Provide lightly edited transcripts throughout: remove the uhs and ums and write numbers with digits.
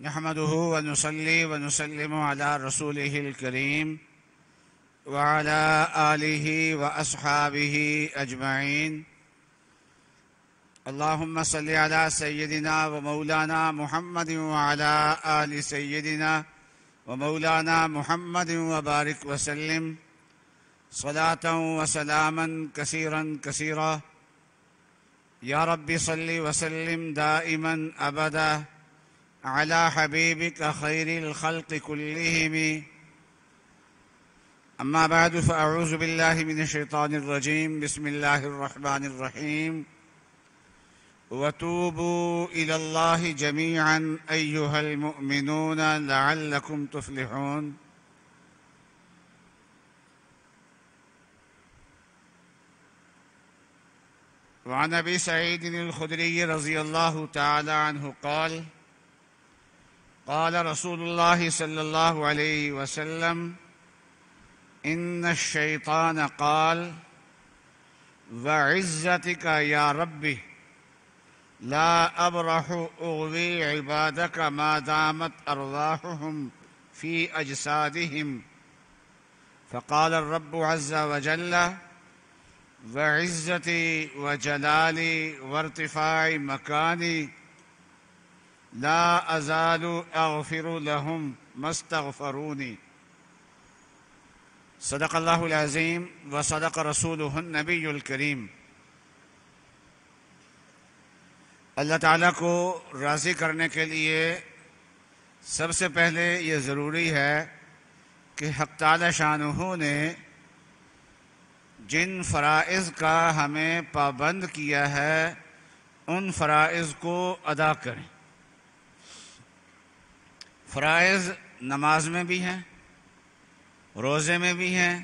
نحمده ونصلي ونسلم على رسوله الكريم وعلى آله وأصحابه أجمعين. اللهم صل على سيدنا ومولانا محمد وعلى آل سيدنا ومولانا محمد وبارك وسلم صلاة وسلاما كثيرا كثيرا. يا رب صل وسلم دائما أبدا على حبيبك خير الخلق كلهم. أما بعد، فأعوذ بالله من الشيطان الرجيم. بسم الله الرحمن الرحيم. وتوبوا إلى الله جميعا أيها المؤمنون لعلكم تفلحون. وعن أبي سعيد الخدري رضي الله تعالى عنه قال: قال رسول الله صلى الله عليه وسلم: إن الشيطان قال: وعزتك يا ربي لا أبرح أغوي عبادك ما دامت أرواحهم في أجسادهم. فقال الرب عز وجل: وعزتي وجلالي وارتفاع مكاني لا أزال أغفر لهم ما استغفروني. صدق الله العظيم وصدق رسوله النبي الكريم. اللہ تعالیٰ کو راضی کرنے کے لیے سب سے پہلے یہ ضروری ہے کہ حق تعالی شانہ نے جن فرائض کا ہمیں پابند کیا ہے ان فرائض کو ادا کریں. فرائض نماز میں بھی ہیں، روزے میں بھی ہیں،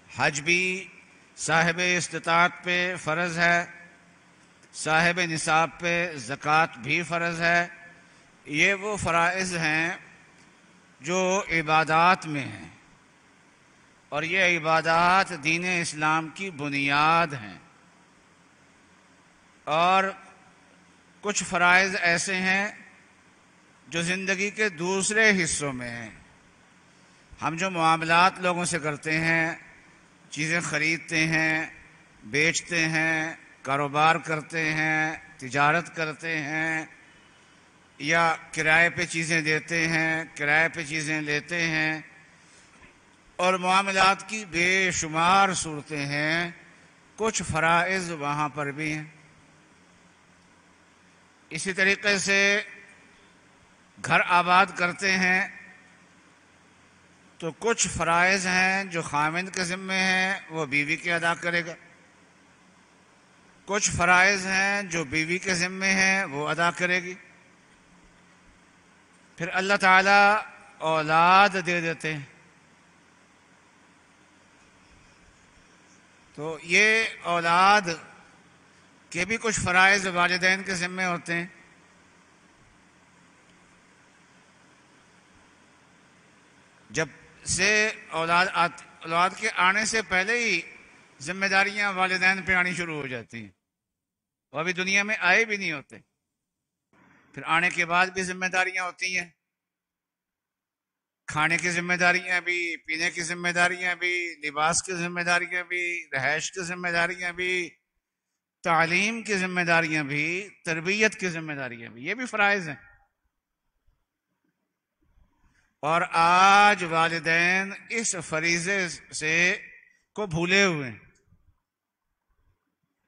حج بھی صاحب استطاعت پہ فرض ہے، صاحب نصاب پہ زکوٰۃ بھی فرض ہے. یہ وہ فرائض ہیں جو عبادات میں ہیں، اور یہ عبادات دین اسلام کی بنیاد ہیں. اور کچھ فرائض ایسے ہیں جو زندگی کے دوسرے حصوں میں ہیں. ہم جو معاملات لوگوں سے کرتے ہیں، چیزیں خریدتے ہیں، بیچتے ہیں، کاروبار کرتے ہیں، تجارت کرتے ہیں، یا کرائے پہ چیزیں دیتے ہیں، کرائے پہ چیزیں لیتے ہیں، اور معاملات کی بے شمار صورتیں ہیں. کچھ فرائض وہاں پر بھی ہیں. اسی طریقے سے گھر آباد کرتے ہیں تو کچھ فرائض ہیں جو خاوند کے ذمے ہیں، وہ بیوی کے ادا کرے گا. کچھ فرائض ہیں جو بیوی کے ذمے ہیں، وہ ادا کرے گی. پھر اللہ تعالیٰ اولاد دے دیتے ہیں، تو یہ اولاد کے بھی کچھ فرائض والدین کے ذمے ہوتے ہیں. جب سے اولاد کے آنے سے پہلے ہی ذمہ داریاں والدین پہ آنی شروع ہو جاتی ہیں. وہ ابھی دنیا میں آئے بھی نہیں ہوتے، پھر آنے کے بعد بھی ذمہ داریاں ہوتی ہیں. کھانے کی ذمہ داریاں بھی، پینے کی ذمہ داریاں بھی، لباس کی ذمہ داریاں بھی، رہائش کی ذمہ داریاں بھی، تعلیم کی ذمہ داریاں بھی، تربیت کی ذمہ داریاں بھی. یہ بھی فرائض ہیں. اور آج والدین اس فریضے سے کو بھولے ہوئے ہیں.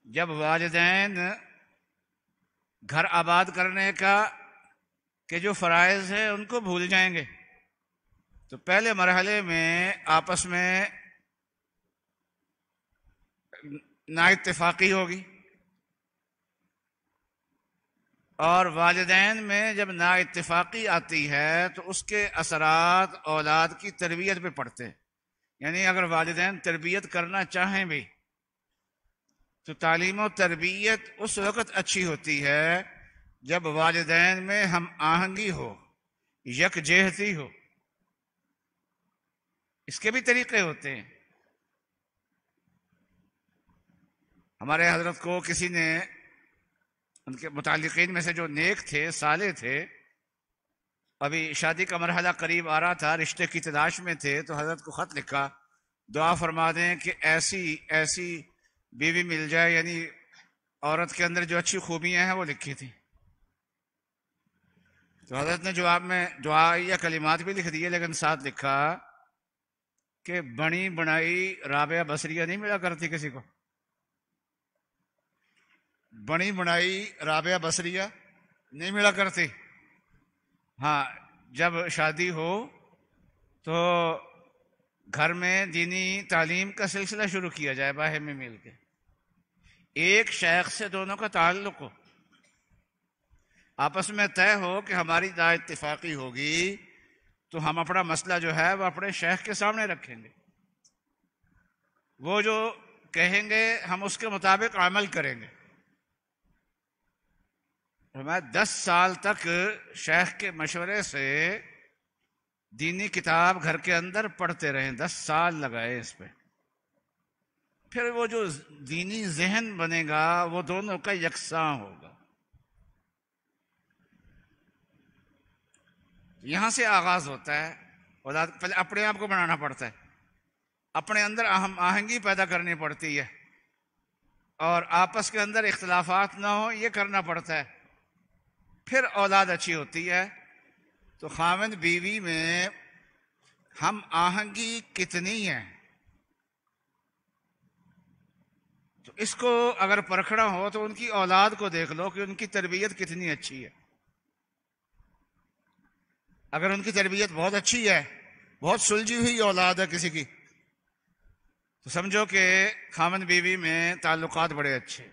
جب والدین گھر آباد کرنے کا کہ جو فرائض ہیں ان کو بھول جائیں گے تو پہلے مرحلے میں آپس میں نا اتفاقی ہوگی، اور والدین میں جب نا اتفاقی آتی ہے تو اس کے اثرات اولاد کی تربیت پہ پڑتے ہیں. یعنی اگر والدین تربیت کرنا چاہیں بھی تو تعلیم و تربیت اس وقت اچھی ہوتی ہے جب والدین میں ہم آہنگی ہو، یکجہتی ہو. اس کے بھی طریقے ہوتے ہیں. ہمارے حضرت کو کسی نے ان کے متعلقین میں سے جو نیک تھے، صالح تھے، ابھی شادی کا مرحلہ قریب آ رہا تھا، رشتے کی تلاش میں تھے، تو حضرت کو خط لکھا، دعا فرما دیں کہ ایسی ایسی بیوی مل جائے، یعنی عورت کے اندر جو اچھی خوبیاں ہیں وہ لکھی تھی. تو حضرت نے جواب میں دعائیہ کلمات بھی لکھ دیے، لیکن ساتھ لکھا کہ بنی بنائی رابعہ بصریہ نہیں ملا کرتی کسی کو. بنی بنائی رابعہ بصریہ نہیں ملا کرتی. ہاں، جب شادی ہو تو گھر میں دینی تعلیم کا سلسلہ شروع کیا جائے، باہر میں مل کے ایک شیخ سے دونوں کا تعلق ہو، آپس میں طے ہو کہ ہماری نا اتفاقی ہوگی تو ہم اپنا مسئلہ جو ہے وہ اپنے شیخ کے سامنے رکھیں گے، وہ جو کہیں گے ہم اس کے مطابق عمل کریں گے. ہمیں 10 سال تک شیخ کے مشورے سے دینی کتاب گھر کے اندر پڑھتے رہے، 10 سال لگائے اس پہ. پھر وہ جو دینی ذہن بنے گا وہ دونوں کا یکساں ہوگا. یہاں سے آغاز ہوتا ہے. پہلے اپنے آپ کو بنانا پڑتا ہے، اپنے اندر ہم آہنگی پیدا کرنی پڑتی ہے، اور آپس کے اندر اختلافات نہ ہو یہ کرنا پڑتا ہے. پھر اولاد اچھی ہوتی ہے. تو خاوند بیوی میں ہم آہنگی کتنی ہے، تو اس کو اگر پرکھنا ہو تو ان کی اولاد کو دیکھ لو کہ ان کی تربیت کتنی اچھی ہے. اگر ان کی تربیت بہت اچھی ہے، بہت سلجھی ہوئی اولاد ہے کسی کی، تو سمجھو کہ خاوند بیوی میں تعلقات بڑے اچھے.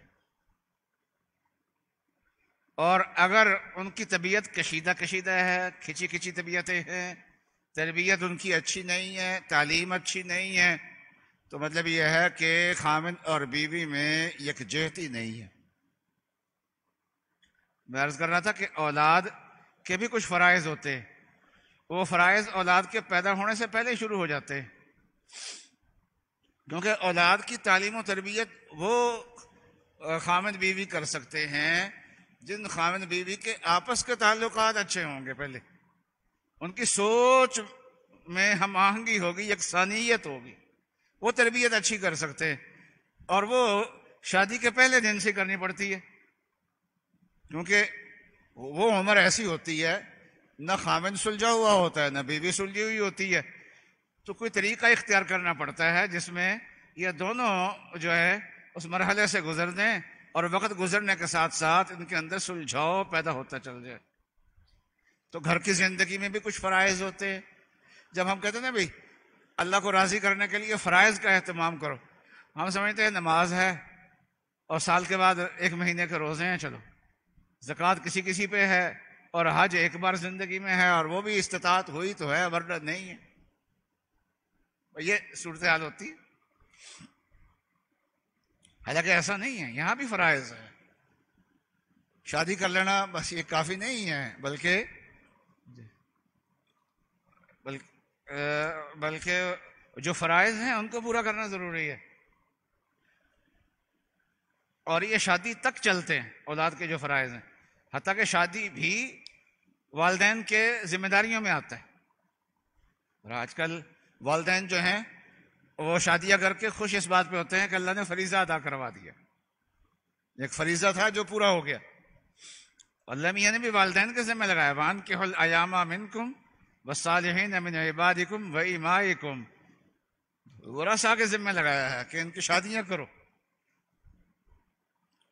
اور اگر ان کی طبیعت کشیدہ ہے، کھچی کھچی طبیعتیں ہیں، تربیت ان کی اچھی نہیں ہے، تعلیم اچھی نہیں ہے، تو مطلب یہ ہے کہ خاوند اور بیوی میں یکجہتی نہیں ہے. میں عرض کر رہا تھا کہ اولاد کے بھی کچھ فرائض ہوتے ہیں، وہ فرائض اولاد کے پیدا ہونے سے پہلے شروع ہو جاتے ہیں، کیونکہ اولاد کی تعلیم و تربیت وہ خاوند بیوی کر سکتے ہیں جن خاوند بیوی کے آپس کے تعلقات اچھے ہوں گے. پہلے ان کی سوچ میں ہم آہنگی ہوگی، یکسانیت ہوگی، وہ تربیت اچھی کر سکتے ہیں. اور وہ شادی کے پہلے دن سے کرنی پڑتی ہے، کیونکہ وہ عمر ایسی ہوتی ہے نہ خاوند سلجھا ہوا ہوتا ہے نہ بیوی سلجھی ہوئی ہوتی ہے. تو کوئی طریقہ اختیار کرنا پڑتا ہے جس میں یہ دونوں جو ہے اس مرحلے سے گزر دیں، اور وقت گزرنے کے ساتھ ساتھ ان کے اندر سلجھاؤ پیدا ہوتا چل جائے. تو گھر کی زندگی میں بھی کچھ فرائض ہوتے ہیں. جب ہم کہتے ہیں نا بھائی اللہ کو راضی کرنے کے لیے فرائض کا اہتمام کرو، ہم سمجھتے ہیں نماز ہے اور سال کے بعد 1 مہینے کے روزے ہیں، چلو زکوٰۃ کسی کسی پہ ہے، اور حج ایک بار زندگی میں ہے، اور وہ بھی استطاعت ہوئی تو ہے ورنہ نہیں ہے. یہ صورتحال ہوتی ہے. حالانکہ ایسا نہیں ہے، یہاں بھی فرائض ہے. شادی کر لینا بس یہ کافی نہیں ہے، بلکہ جو فرائض ہیں ان کو پورا کرنا ضروری ہے. اور یہ شادی تک چلتے ہیں اولاد کے جو فرائض ہیں، حتیٰ کہ شادی بھی والدین کے ذمہ داریوں میں آتا ہے. اور آج کل والدین جو ہیں وہ شادیاں کر کے خوش اس بات پہ ہوتے ہیں کہ اللہ نے فریضہ ادا کروا دیا. ایک فریضہ تھا جو پورا ہو گیا. اللہ میاں نے بھی والدین کے ذمہ لگایا، وَأَنكِحُوا الْأَيَامَ مِنكُمْ وَالصَّالِحِينَ مِنْ عِبَادِكُمْ وَإِمَائِكُمْ، ورثاء کے ذمہ لگایا ہے کہ ان کی شادیاں کرو.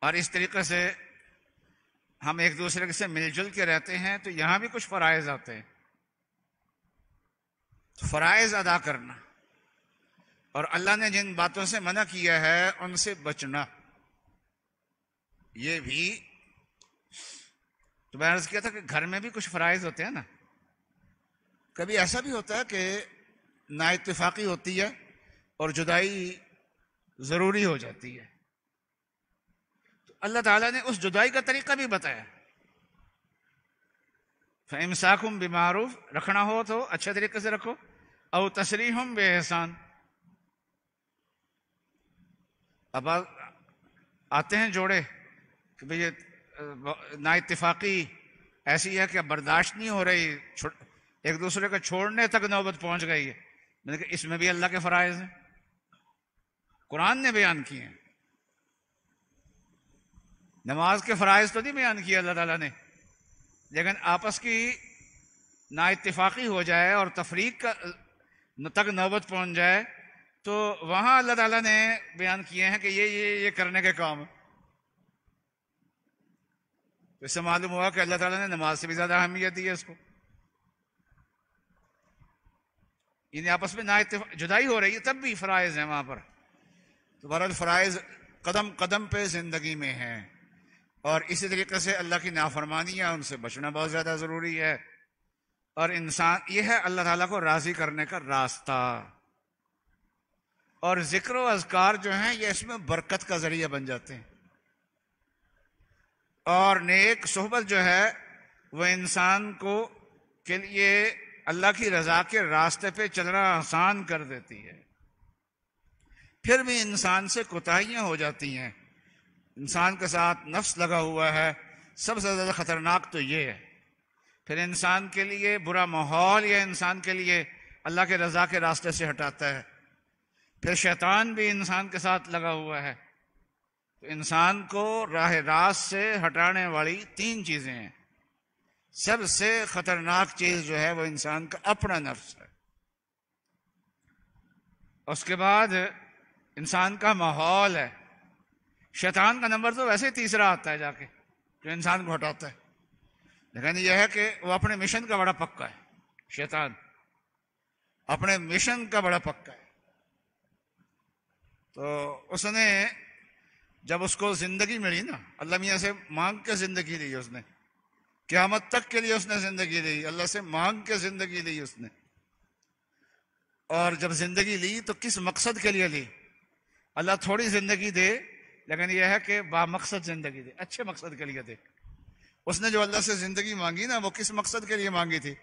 اور اس طریقے سے ہم ایک دوسرے سے مل جل کے رہتے ہیں. تو یہاں بھی کچھ فرائض آتے ہیں. فرائض ادا کرنا، اور اللہ نے جن باتوں سے منع کیا ہے ان سے بچنا، یہ بھی. تو میں عرض کیا تھا کہ گھر میں بھی کچھ فرائض ہوتے ہیں نا. کبھی ایسا بھی ہوتا ہے کہ نا اتفاقی ہوتی ہے اور جدائی ضروری ہو جاتی ہے، تو اللہ تعالیٰ نے اس جدائی کا طریقہ بھی بتایا. فَإِمْسَاكُمْ بِمَعْرُوفٍ، رکھنا ہو تو اچھے طریقے سے رکھو، او تسریحٌ بِإِحْسَان. اب آتے ہیں جوڑے کہ بھئی نا اتفاقی ایسی ہے کہ برداشت نہیں ہو رہی، ایک دوسرے کو چھوڑنے تک نوبت پہنچ گئی ہے، لیکن اس میں بھی اللہ کے فرائض ہیں، قرآن نے بیان کیے ہیں۔ نماز کے فرائض تو نہیں بیان کیے اللہ تعالیٰ نے، لیکن آپس کی نا اتفاقی ہو جائے اور تفریق تک نوبت پہنچ جائے تو وہاں اللہ تعالیٰ نے بیان کیے ہیں کہ یہ کرنے کے کام ہے۔ اس سے معلوم ہوا کہ اللہ تعالیٰ نے نماز سے بھی زیادہ اہمیت دی ہے اس کو۔ یعنی آپس میں جدائی ہو رہی ہے تب بھی فرائض ہیں وہاں پر۔ تو بہرحال فرائض قدم قدم پہ زندگی میں ہیں، اور اسی طریقے سے اللہ کی نافرمانیاں ان سے بچنا بہت زیادہ ضروری ہے۔ اور انسان یہ ہے اللہ تعالیٰ کو راضی کرنے کا راستہ، اور ذکر و اذکار جو ہیں یہ اس میں برکت کا ذریعہ بن جاتے ہیں، اور نیک صحبت جو ہے وہ انسان کو کے لیے اللہ کی رضا کے راستے پہ چلنا آسان کر دیتی ہے۔ پھر بھی انسان سے کوتاہیاں ہو جاتی ہیں، انسان کے ساتھ نفس لگا ہوا ہے۔ سب سے زیادہ خطرناک تو یہ ہے، پھر انسان کے لیے برا ماحول یا انسان کے لیے اللہ کے رضا کے راستے سے ہٹاتا ہے۔ پھر شیطان بھی انسان کے ساتھ لگا ہوا ہے۔ تو انسان کو راہ راست سے ہٹانے والی 3 چیزیں ہیں۔ سب سے خطرناک چیز جو ہے وہ انسان کا اپنا نفس ہے، اس کے بعد انسان کا ماحول ہے۔ شیطان کا نمبر تو ویسے ہی تیسرا آتا ہے جا کے، جو انسان کو ہٹاتا ہے، لیکن یہ ہے کہ وہ اپنے مشن کا بڑا پکا ہے۔ شیطان اپنے مشن کا بڑا پکا ہے۔ تو اس نے جب اس کو زندگی ملی نا، اللہ میاں سے مانگ کے زندگی لی اس نے، قیامت تک کے لیے اس نے زندگی لی، اللہ سے مانگ کے زندگی لی اس نے۔ اور جب زندگی لی تو کس مقصد کے لیے لی؟ اللہ تھوڑی زندگی دے لیکن یہ ہے کہ با مقصد زندگی دے، اچھے مقصد کے لیے دے۔ اس نے جو اللہ سے زندگی مانگی نا وہ کس مقصد کے لیے مانگی تھی؟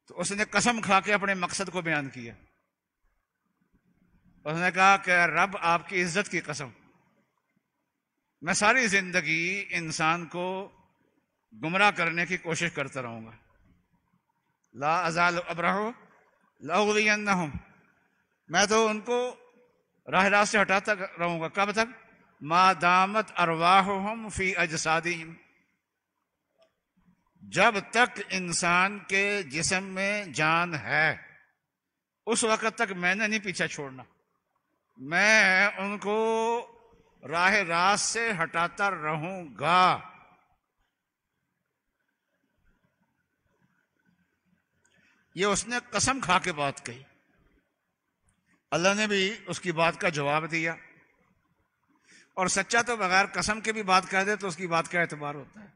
تو اس نے قسم کھا کے اپنے مقصد کو بیان کیا۔ اس نے کہا کہ رب آپ کی عزت کی قسم، میں ساری زندگی انسان کو گمراہ کرنے کی کوشش کرتا رہوں گا۔ لا ازال ابرح لاغوینہم، میں تو ان کو راہ راست سے ہٹاتا رہوں گا۔ کب تک؟ ما دامت ارواحہم فی اجسادہم، جب تک انسان کے جسم میں جان ہے اس وقت تک میں نے نہیں پیچھا چھوڑنا، میں ان کو راہ راست سے ہٹاتا رہوں گا۔ یہ اس نے قسم کھا کے بات کہی، اللہ نے بھی اس کی بات کا جواب دیا۔ اور سچا تو بغیر قسم کے بھی بات کہہ دے تو اس کی بات کا اعتبار ہوتا ہے،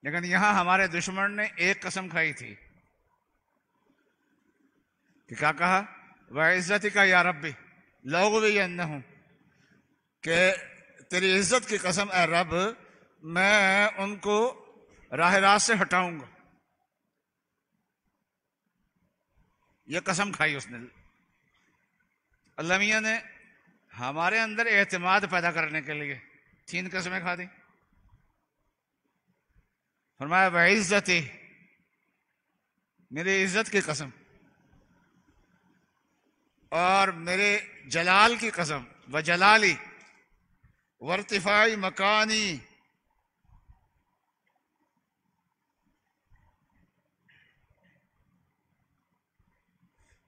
لیکن یہاں ہمارے دشمن نے ایک قسم کھائی تھی کہ کیا کہا؟ وَعِزَّتِكَ يَا رَبِّ لَأُغْوِيَنَّهُمْ، کہ تیری عزت کی قسم اے رب میں ان کو راہ راست سے ہٹاؤں گا۔ یہ قسم کھائی اس نے۔ اللہ میاں نے ہمارے اندر اعتماد پیدا کرنے کے لیے 3 قسمیں کھا دی۔ فرمایا وعزتی، میری عزت کی قسم، اور میرے جلال کی قسم، وجلالی وارتفاعی مکانی،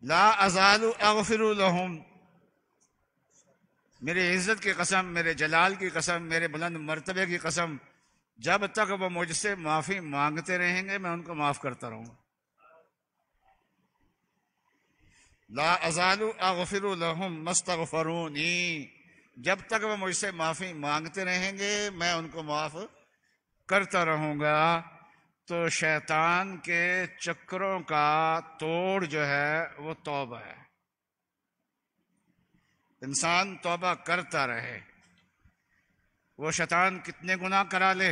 لا ازال اغفر لهم، میری عزت کی قسم، میرے جلال کی قسم، میرے بلند مرتبے کی قسم، جب تک وہ مجھ سے معافی مانگتے رہیں گے میں ان کو معاف کرتا رہوں گا۔ لا ازال اغفر لهم ما استغفرونی، جب تک وہ مجھ سے معافی مانگتے رہیں گے میں ان کو معاف کرتا رہوں گا۔ تو شیطان کے چکروں کا توڑ جو ہے وہ توبہ ہے۔ انسان توبہ کرتا رہے، وہ شیطان کتنے گناہ کرا لے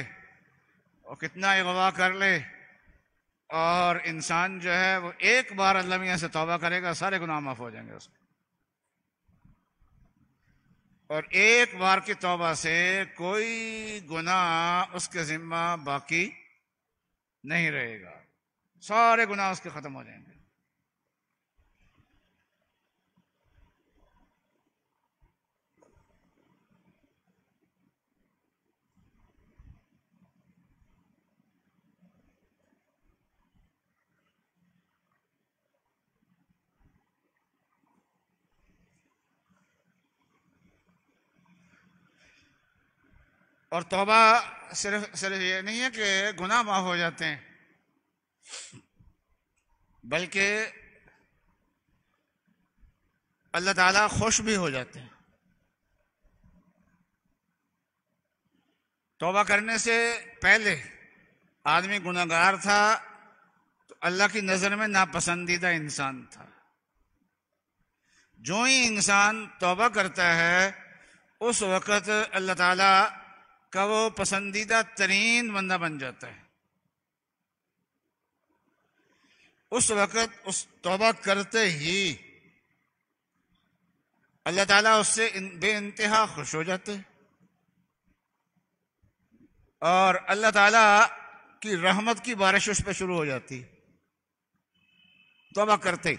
اور کتنا اغوا کر لے، اور انسان جو ہے وہ ایک بار اللہ میاں سے توبہ کرے گا سارے گناہ معاف ہو جائیں گے اس کے۔ اور ایک بار کی توبہ سے کوئی گناہ اس کے ذمہ باقی نہیں رہے گا، سارے گناہ اس کے ختم ہو جائیں گے۔ اور توبہ صرف یہ نہیں ہے کہ گناہ معاف ہو جاتے ہیں، بلکہ اللہ تعالیٰ خوش بھی ہو جاتے ہیں۔ توبہ کرنے سے پہلے آدمی گناہگار تھا تو اللہ کی نظر میں ناپسندیدہ انسان تھا۔ جو ہی انسان توبہ کرتا ہے اس وقت اللہ تعالیٰ کا وہ پسندیدہ ترین بندہ بن جاتا ہے۔ اس وقت اس توبہ کرتے ہی اللہ تعالیٰ اس سے بے انتہا خوش ہو جاتے ہیں، اور اللہ تعالیٰ کی رحمت کی بارش اس پہ شروع ہو جاتی توبہ کرتے ہی،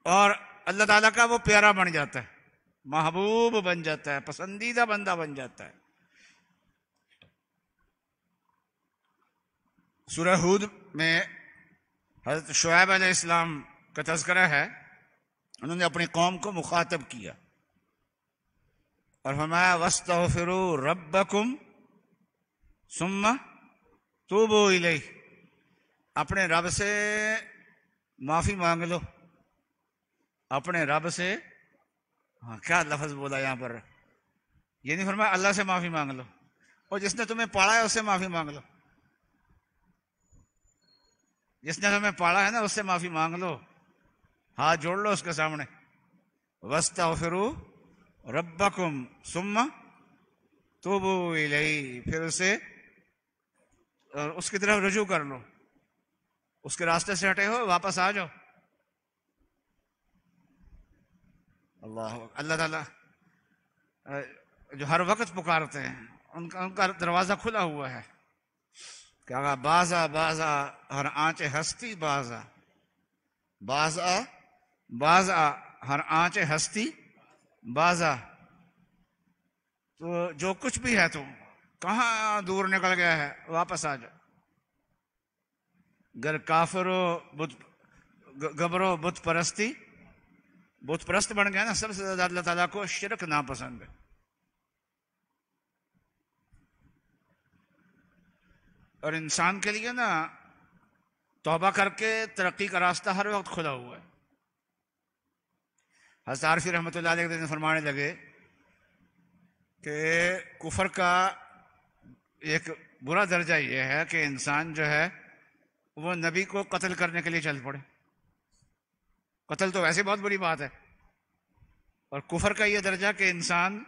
اور اللہ تعالیٰ کا وہ پیارا بن جاتا ہے، محبوب بن جاتا ہے، پسندیدہ بندہ بن جاتا ہے۔ سورہ ہود میں حضرت شعیب علیہ السلام کا تذکرہ ہے، انہوں نے اپنی قوم کو مخاطب کیا اور فرمایا وَاسْتَغْفِرُوا رَبَّكُمْ ثُمَّ تُوبُوا إِلَيْهِ، اپنے رب سے معافی مانگ لو، اپنے رب سے کیا لفظ بولا یہاں پر، یہ نہیں فرمایا اللہ سے معافی مانگ لو، اور جس نے تمہیں پاڑا ہے اس سے معافی مانگ لو، جس نے تمہیں پاڑا ہے نا اس سے معافی مانگ لو، ہاتھ جوڑ لو اس کے سامنے، وَاسْتَغْفِرُوا رَبَّكُمْ ثُمَّ تُوبُوا إِلَيْهِ، پھر اسے اس کی طرف رجوع کر لو، اس کے راستے سے ہٹے ہو واپس آ جاؤ۔ اللہ تعالیٰ جو ہر وقت پکارتے ہیں ان کا دروازہ کھلا ہوا ہے کہ آگا بازا بازا ہر آنچ ہستی بازا، بازا بازا ہر آنچ ہستی بازا، تو جو کچھ بھی ہے تو کہاں دور نکل گیا ہے واپس آ جاؤ۔ گر کافرو گبرو بت پرستی، بت پرست بن گیا نا، سب سے زیادہ اللہ تعالیٰ کو شرک ناپسند ہے۔ اور انسان کے لیے نا توبہ کر کے ترقی کا راستہ ہر وقت کھلا ہوا ہے۔ حضرت عارفی رحمۃ اللہ علیہ نے فرمانے لگے کہ کفر کا ایک برا درجہ یہ ہے کہ انسان جو ہے وہ نبی کو قتل کرنے کے لیے چل پڑے۔ قتل تو ویسے بہت بڑی بات ہے، اور کفر کا یہ درجہ کہ انسان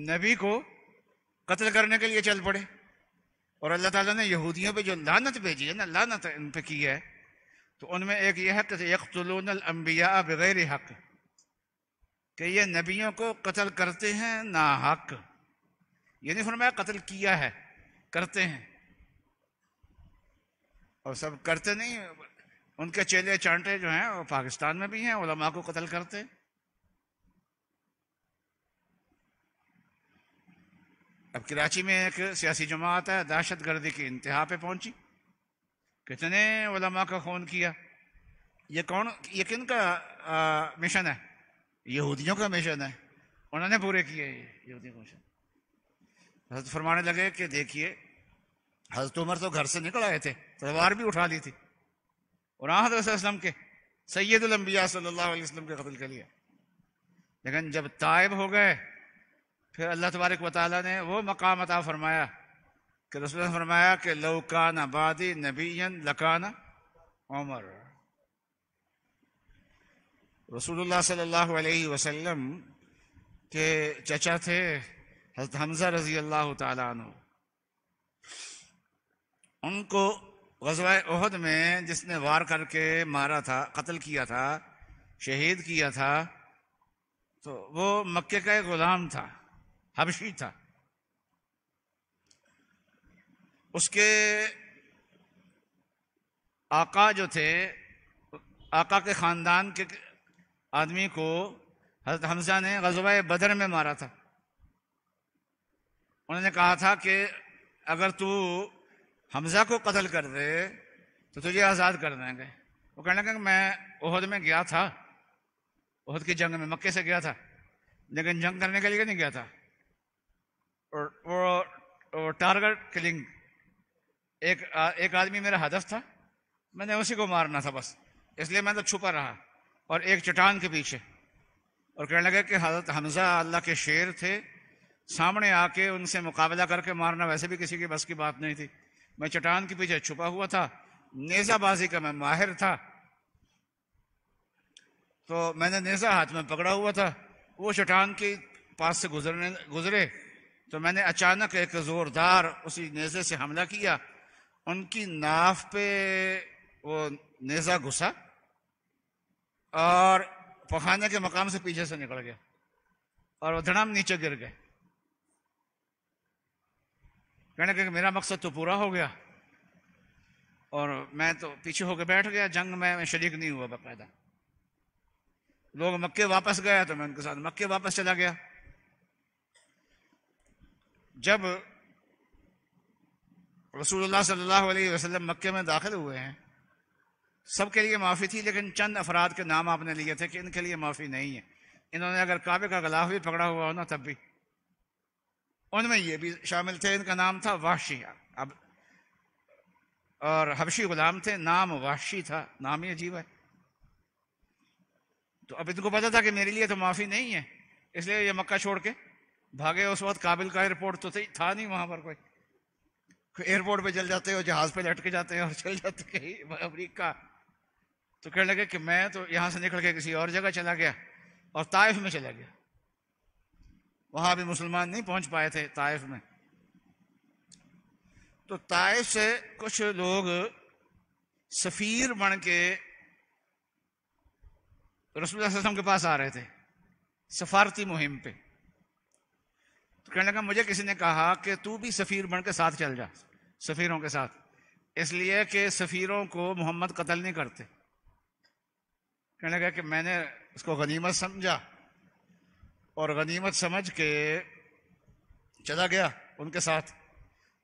نبی کو قتل کرنے کے لیے چل پڑے۔ اور اللہ تعالیٰ نے یہودیوں پہ جو لعنت بھیجی ہے نا، لعنت ان پہ کی ہے، تو ان میں ایک یہ ہے کہ یقتلون الانبیاء بغیر حق، کہ یہ نبیوں کو قتل کرتے ہیں ناحق۔ یہ نہیں فرمایا قتل کیا ہے، کرتے ہیں، اور سب کرتے نہیں، ان کے چیلے چانٹے جو ہیں وہ پاکستان میں بھی ہیں، علماء کو قتل کرتے ہیں۔ اب کراچی میں ایک سیاسی جماعت ہے، دہشت گردی کی انتہا پہ پہنچی، کتنے علماء کا خون کیا۔ یہ کن کا مشن ہے؟ یہودیوں کا مشن ہے، انہوں نے پورے کیے یہ یہودیوں کا مشن۔ حضرت فرمانے لگے کہ دیکھیے حضرت عمر تو گھر سے نکل آئے تھے، تلوار بھی اٹھا لی تھی، اور حضرت صلی اللہ علیہ وسلم کے سید الانبیاء صلی اللہ علیہ وسلم کے قتل کے لیے، لیکن جب تائب ہو گئے پھر اللہ تبارک و تعالیٰ نے وہ مقام عطا فرمایا کہ رسول اللہ نے فرمایا کہ لو کان بعدی نبیا لکان عمر۔ رسول اللہ صلی اللہ علیہ وسلم کے چچا تھے حضرت حمزہ رضی اللہ تعالیٰ عنہ، ان کو غزوہ احد میں جس نے وار کر کے مارا تھا، قتل کیا تھا، شہید کیا تھا، تو وہ مکے کا ایک غلام تھا، حبشی تھا. اس کے آقا جو تھے، آقا کے خاندان کے آدمی کو حضرت حمزہ نے غزوہ بدر میں مارا تھا. انہوں نے کہا تھا کہ اگر تو حمزہ کو قتل کر دے تو تجھے آزاد کر دیں گے. وہ کہنے لگا کہ میں احد میں گیا تھا، احد کی جنگ میں مکے سے گیا تھا، لیکن جنگ کرنے کے لیے نہیں گیا تھا. اور وہ ٹارگٹ کلنگ، ایک آدمی میرا ہدف تھا، میں نے اسی کو مارنا تھا بس، اس لیے میں تو چھپا رہا اور ایک چٹان کے پیچھے. اور کہنے لگا کہ حضرت حمزہ اللہ کے شیر تھے، سامنے آ کے ان سے مقابلہ کر کے مارنا ویسے بھی کسی کی بس کی بات نہیں تھی. میں چٹان کے پیچھے چھپا ہوا تھا، نیزہ بازی کا میں ماہر تھا، تو میں نے نیزہ ہاتھ میں پکڑا ہوا تھا. وہ چٹان کے پاس سے گزرے تو میں نے اچانک ایک زوردار اسی نیزے سے حملہ کیا. ان کی ناف پہ وہ نیزہ گھسا اور پخانے کے مقام سے پیچھے سے نکل گیا اور وہ دھڑام نیچے گر گئے. کہنے کہ میرا مقصد تو پورا ہو گیا اور میں تو پیچھے ہو کے بیٹھ گیا، جنگ میں شریک نہیں ہوا. باقاعدہ لوگ مکے واپس گئے تو میں ان کے ساتھ مکے واپس چلا گیا. جب رسول اللہ صلی اللہ علیہ وسلم مکے میں داخل ہوئے ہیں، سب کے لیے معافی تھی، لیکن چند افراد کے نام آپ نے لیے تھے کہ ان کے لیے معافی نہیں ہے. انہوں نے اگر کعبے کا غلاف بھی پکڑا ہوا ہونا تب بھی، ان میں یہ بھی شامل تھے. ان کا نام تھا وحشی، اور حبشی غلام تھے، نام وحشی تھا، نام ہی عجیب ہے. تو اب ان کو پتا تھا کہ میرے لیے تو معافی نہیں ہے، اس لیے یہ مکہ چھوڑ کے بھاگے. اس وقت کابل کا ایئرپورٹ تو تھا نہیں وہاں پر، کوئی ایئرپورٹ پہ چل جاتے اور جہاز پہ لٹ کے جاتے ہیں اور چل جاتے کہیں امریکہ. تو کہنے لگے کہ میں تو یہاں سے نکل کے کسی اور جگہ چلا گیا اور طائف میں چلا گیا. وہاں بھی مسلمان نہیں پہنچ پائے تھے طائف میں. تو طائف سے کچھ لوگ سفیر بن کے رسول اللہ صلی اللہ علیہ وسلم کے پاس آ رہے تھے سفارتی مہم پہ. تو کہنے لگا مجھے کسی نے کہا کہ تو بھی سفیر بن کے ساتھ چل جا، سفیروں کے ساتھ، اس لیے کہ سفیروں کو محمد قتل نہیں کرتے. کہنے لگا کہ میں نے اس کو غنیمت سمجھا اور غنیمت سمجھ کے چلا گیا ان کے ساتھ،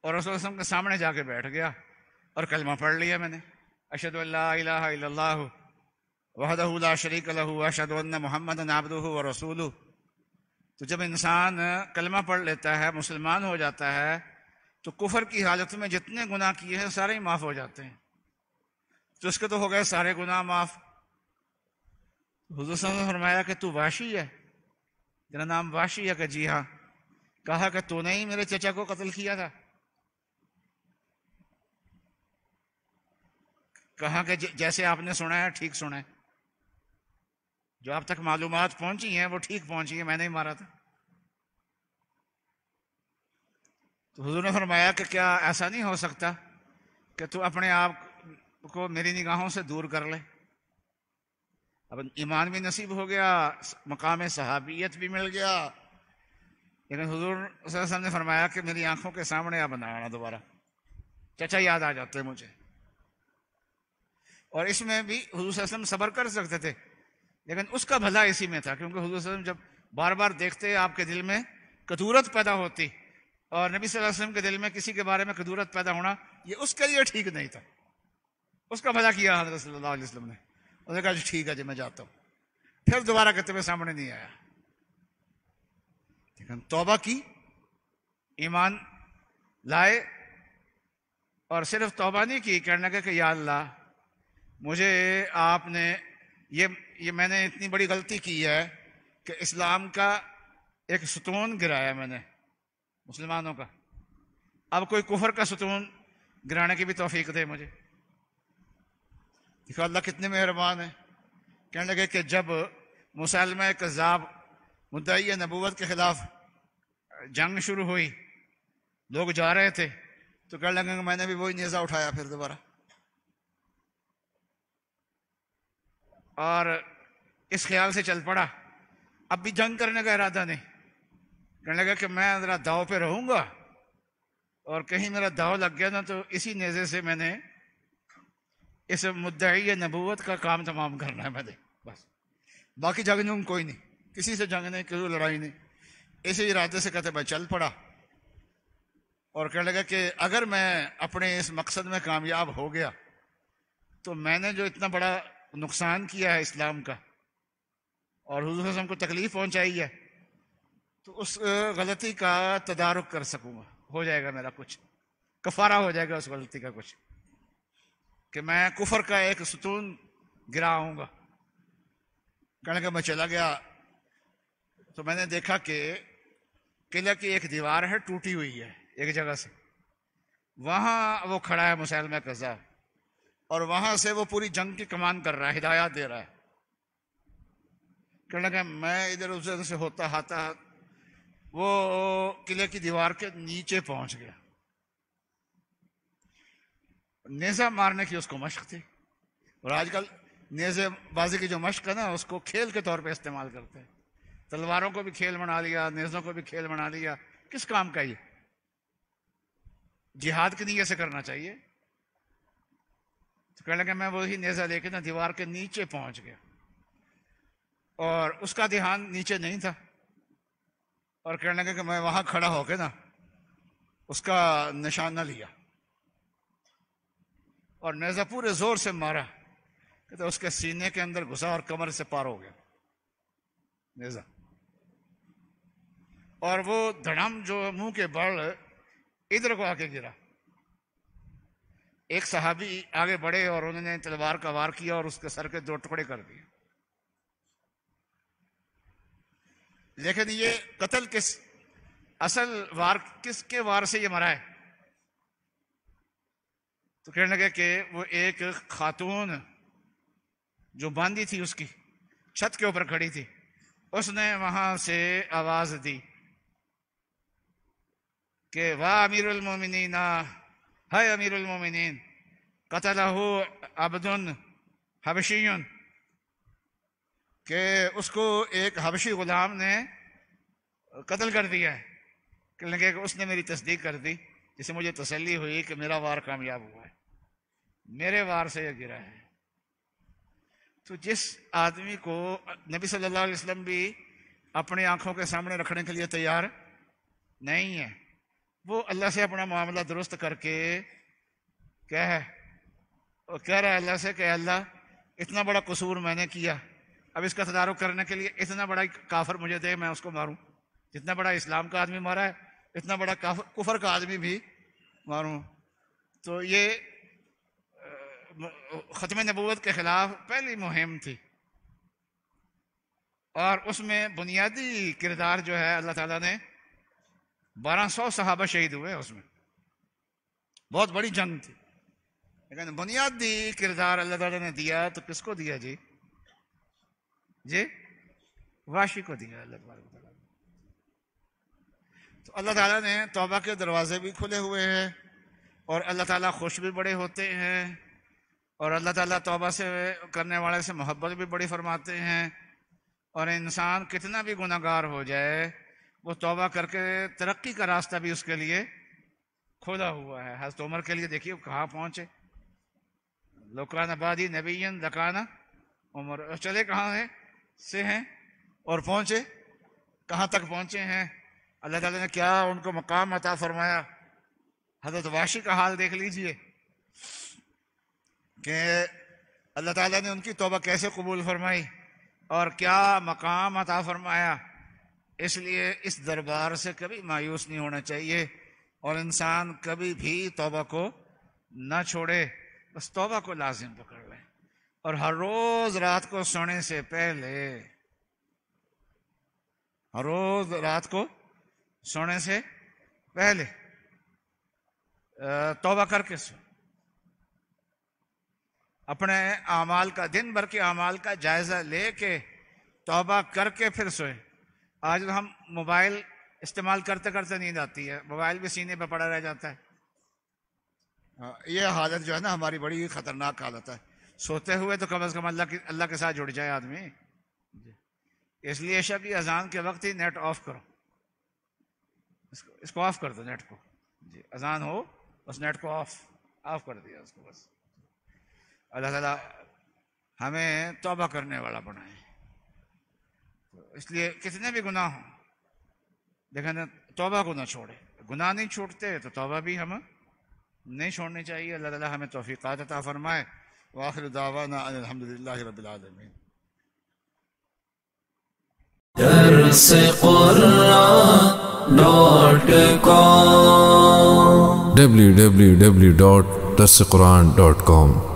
اور رسول اللہ صلی اللہ علیہ وسلم کے سامنے جا کے بیٹھ گیا اور کلمہ پڑھ لیا میں نے، اشہد ان لا الہ الا اللہ وحدہ لا شریک لہ واشہد ان محمدا عبدہ ورسولہ. تو جب انسان کلمہ پڑھ لیتا ہے، مسلمان ہو جاتا ہے، تو کفر کی حالت میں جتنے گناہ کیے ہیں سارے ہی معاف ہو جاتے ہیں. تو اس کے تو ہو گئے سارے گناہ معاف. حضور صلی اللہ علیہ وسلم نے فرمایا کہ تو واشی ہے، تیرا نام واشی ہے؟ کہ جی ہاں. کہا کہ تو نے ہی میرے چچا کو قتل کیا تھا. کہا کہ جیسے آپ نے سنا ہے ٹھیک سنا ہے، جو آپ تک معلومات پہنچی ہیں وہ ٹھیک پہنچی ہیں، میں نے ہی مارا تھا. تو حضور نے فرمایا کہ کیا ایسا نہیں ہو سکتا کہ تو اپنے آپ کو میری نگاہوں سے دور کر لے؟ اب ایمان بھی نصیب ہو گیا، مقام صحابیت بھی مل گیا، لیکن حضور صلی اللہ علیہ وسلم نے فرمایا کہ میری آنکھوں کے سامنے آپ نہ آنا دوبارہ، چچا یاد آ جاتے مجھے. اور اس میں بھی حضور صلی اللہ علیہ وسلم صبر کر سکتے تھے، لیکن اس کا بھلا اسی میں تھا، کیونکہ حضور صلی اللہ علیہ وسلم جب بار بار دیکھتے آپ کے دل میں کدورت پیدا ہوتی، اور نبی صلی اللہ علیہ وسلم کے دل میں کسی کے بارے میں کدورت پیدا ہونا یہ اس کے لیے ٹھیک نہیں تھا. اس کا بھلا کیا حضرت صلی اللہ علیہ وسلم نے. انہوں نے کہا جی ٹھیک ہے جی میں جاتا ہوں. پھر دوبارہ کہتے ہوئے سامنے نہیں آیا، لیکن توبہ کی، ایمان لائے، اور صرف توبہ نہیں کی، کہنے لگے کہ یا اللہ مجھے آپ نے یہ میں نے اتنی بڑی غلطی کی ہے کہ اسلام کا ایک ستون گرایا میں نے مسلمانوں کا، اب کوئی کفر کا ستون گرانے کی بھی توفیق دے مجھے. دیکھو اللہ کتنے مہربان ہیں. کہنے لگے کہ جب مسلمہ کذاب مدعی نبوت کے خلاف جنگ شروع ہوئی، لوگ جا رہے تھے، تو کہنے لگے کہ میں نے بھی وہی نیزہ اٹھایا پھر دوبارہ، اور اس خیال سے چل پڑا اب بھی جنگ کرنے کا ارادہ نہیں، کہنے لگا کہ میں ذرا داؤ پہ رہوں گا، اور کہیں میرا داؤ لگ گیا نا تو اسی نیزے سے میں نے اس مدعی نبوت کا کام تمام کرنا ہے میں نے، بس باقی جنگ کوئی نہیں، کسی سے جنگ نہیں، کوئی لڑائی نہیں۔ اسی ارادے سے کہتے میں چل پڑا، اور کہنے لگا کہ اگر میں اپنے اس مقصد میں کامیاب ہو گیا تو میں نے جو اتنا بڑا نقصان کیا ہے اسلام کا اور حضور صلی اللہ علیہ وسلم کو تکلیف پہنچائی ہے، تو اس غلطی کا تدارک کر سکوں گا، ہو جائے گا میرا کچھ کفارہ، ہو جائے گا اس غلطی کا کچھ، کہ میں کفر کا ایک ستون گرا ہوں گا۔ کہنے لگا میں چلا گیا تو میں نے دیکھا کہ قلعہ کی ایک دیوار ہے، ٹوٹی ہوئی ہے ایک جگہ سے، وہاں وہ کھڑا ہے مسیلمہ کذاب، اور وہاں سے وہ پوری جنگ کی کمان کر رہا ہے، ہدایات دے رہا ہے۔ کہنے لگا میں ادھر ادھر سے ہوتا آتا وہ قلعے کی دیوار کے نیچے پہنچ گیا۔ نیزہ مارنے کی اس کو مشق تھی، اور آج کل نیزے بازی کی جو مشق ہے نا اس کو کھیل کے طور پہ استعمال کرتے ہیں، تلواروں کو بھی کھیل بنا لیا، نیزوں کو بھی کھیل بنا لیا۔ کس کام کا یہ؟ جہاد کی نیت سے کرنا چاہیے۔ تو کہنے لگا میں وہی نیزہ لے کے نا دیوار کے نیچے پہنچ گیا، اور اس کا دھیان نیچے نہیں تھا، اور کہنے لگا کہ میں وہاں کھڑا ہو کے نا اس کا نشانہ لیا اور نیزہ پورے زور سے مارا کہ اس کے سینے کے اندر گھسا اور کمر سے پار ہو گیا نیزہ، اور وہ دھڑم جو منہ کے بل ادھر کو آ کے گرا۔ ایک صحابی آگے بڑھے اور انہوں نے تلوار کا وار کیا اور اس کے سر کے 2 ٹکڑے کر دیے۔ لیکن یہ قتل کس اصل وار کس کے وار سے یہ مرا ہے؟ تو کہنے لگے کہ وہ ایک خاتون جو باندھی تھی اس کی چھت کے اوپر کھڑی تھی، اس نے وہاں سے آواز دی کہ واہ امیر المومنین، ہے امیر المومنین، قتلہ عبد حبشی، کہ اس کو ایک حبشی غلام نے قتل کر دیا ہے۔ کہنے لگے کہ اس نے میری تصدیق کر دی، جس سے مجھے تسلی ہوئی کہ میرا وار کامیاب ہوا ہے، میرے وار سے یہ گرا ہے۔ تو جس آدمی کو نبی صلی اللہ علیہ وسلم بھی اپنی آنکھوں کے سامنے رکھنے کے لیے تیار نہیں ہے، وہ اللہ سے اپنا معاملہ درست کر کے کیا ہے، وہ کہہ رہا ہے اللہ سے کہ اللہ اتنا بڑا قصور میں نے کیا، اب اس کا تدارک کرنے کے لیے اتنا بڑا کافر مجھے دے، میں اس کو ماروں، جتنا بڑا اسلام کا آدمی مارا ہے اتنا بڑا کفر کا آدمی بھی ماروں۔ تو یہ ختم نبوت کے خلاف پہلی مہم تھی، اور اس میں بنیادی کردار جو ہے اللہ تعالیٰ نے 1200 صحابہ شہید ہوئے، اس میں بہت بڑی جنگ تھی، لیکن بنیادی کردار اللہ تعالیٰ نے دیا تو کس کو دیا جی؟ واشی کو دیا اللہ تعالیٰ نے۔ تو اللہ تعالیٰ نے توبہ کے دروازے بھی کھلے ہوئے ہیں، اور اللہ تعالیٰ خوش بھی بڑے ہوتے ہیں، اور اللہ تعالیٰ توبہ سے کرنے والے سے محبت بھی بڑی فرماتے ہیں، اور انسان کتنا بھی گناہ گار ہو جائے وہ توبہ کر کے ترقی کا راستہ بھی اس کے لیے کھولا ہوا ہے۔ حضرت عمر کے لیے دیکھیے کہاں پہنچے، لوکان بعدی نبی لکان عمر، چلے کہاں سے ہیں اور پہنچے کہاں تک پہنچے ہیں، اللہ تعالیٰ نے کیا ان کو مقام عطا فرمایا۔ حضرت واشی کا حال دیکھ لیجئے کہ اللہ تعالیٰ نے ان کی توبہ کیسے قبول فرمائی اور کیا مقام عطا فرمایا۔ اس لیے اس دربار سے کبھی مایوس نہیں ہونا چاہیے، اور انسان کبھی بھی توبہ کو نہ چھوڑے، بس توبہ کو لازم پکڑ لیں، اور ہر روز رات کو سونے سے پہلے، ہر روز رات کو سونے سے پہلے توبہ کر کے سو، اپنے اعمال کا، دن بھر کے اعمال کا جائزہ لے کے توبہ کر کے پھر سوئے۔ آج ہم موبائل استعمال کرتے کرتے نیند آتی ہے، موبائل بھی سینے پہ پڑا رہ جاتا ہے۔ یہ حالت جو ہے نا ہماری بڑی خطرناک حالت ہے۔ سوتے ہوئے تو کم از کم اللہ کے ساتھ جڑ جائے آدمی۔ اس لیے عشاء کی اذان کے وقت ہی نیٹ آف کرو، اس کو آف کر دو نیٹ کو، جی اذان ہو بس نیٹ کو آف کر دیا اس کو بس۔ اللہ تعالیٰ ہمیں توبہ کرنے والا بنائے۔ اس لیے کتنے بھی گناہ ہوں لیکن توبہ کو نہ چھوڑے، گناہ نہیں چھوڑتے تو توبہ بھی ہمیں نہیں چھوڑنی چاہیے۔ اللہ تعالیٰ ہمیں توفیقات عطا فرمائے۔ وآخر دعوانا ان الحمدللہ رب العالمین۔ www.darsequran.com